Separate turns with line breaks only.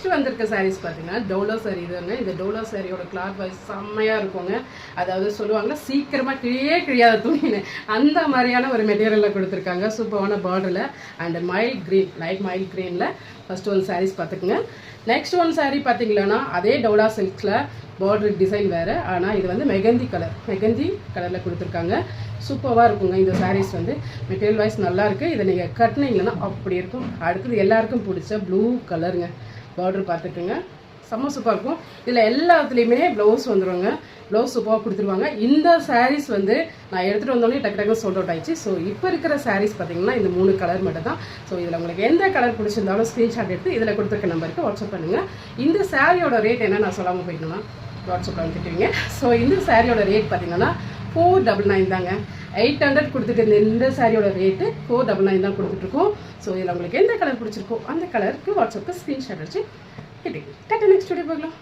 Next வந்திருக்க சாரீஸ் பார்த்தீங்கன்னா டோலோ சாரீ இதுங்க. இந்த டோலோ சாரியோட கிளாத் வைஸ் செம்மையாக இருக்குங்க. அதாவது சொல்லுவாங்களா சீக்கிரமாக கிழியாத துணின்னு அந்த மாதிரியான ஒரு மெட்டீரியலில் கொடுத்துருக்காங்க. சூப்பரான பார்டரில் and mild green, light mild க்ரீனில் ஃபஸ்ட் ஒன் சாரீஸ் பார்த்துக்குங்க. நெக்ஸ்ட் ஒன் சாரீ பார்த்தீங்கன்னா அதே டோலா சில்க்ஸில் பார்டர் டிசைன் வேறு, ஆனால் இது வந்து மெகந்தி கலரில் கொடுத்துருக்காங்க. சூப்பராக இருக்குங்க இந்த சாரீஸ் வந்து. மெட்டீரியல் வைஸ் நல்லாயிருக்கு. இதை நீங்கள் கட்டினீங்கன்னா அப்படி இருக்கும். அடுத்தது எல்லாருக்கும் பிடிச்ச ப்ளூ கலருங்க. பார்டர் பார்த்துக்குங்க, செம்ம சூப்பராக இருக்கும். இதில் எல்லாத்துலேயுமே ப்ளவுஸ் வந்துடுவாங்க. ப்ளவுஸ் சூப்பராக கொடுத்துருவாங்க. இந்த சாரீஸ் வந்து நான் எடுத்துகிட்டு வந்தோடனே டக்கு சோல்ட் அவுட் ஆயிடுச்சு. ஸோ இப்போ இருக்கிற சாரீஸ் பார்த்தீங்கன்னா இந்த 3 கலர் மட்டும் தான். ஸோ இதில் உங்களுக்கு எந்த கலர் பிடிச்சிருந்தாலும் ஸ்க்ரீன்ஷாட் எடுத்து இதில் கொடுத்துருக்க நம்பருக்கு வாட்ஸ்அப் பண்ணுங்கள். இந்த சாரியோட ரேட் என்ன நான் சொல்லாமல் போயிட்டேன்னா வாட்ஸ்அப்பில் வந்துட்டுவீங்க. ஸோ இந்த சாரியோட ரேட் பார்த்தீங்கன்னா 499 தாங்க. 800 கொடுத்துட்டு இந்த சாரியோட ரேட்டு 499 தான் கொடுத்துட்ருக்கோம். ஸோ இதில் உங்களுக்கு எந்த கலர் பிடிச்சிருக்கோ அந்த கலருக்கு வாட்ஸ்அப்புக்கு ஸ்க்ரீன்ஷாட் வச்சு கேட்டுங்க. நெக்ஸ்ட் வீடியோ பார்க்கலாம்.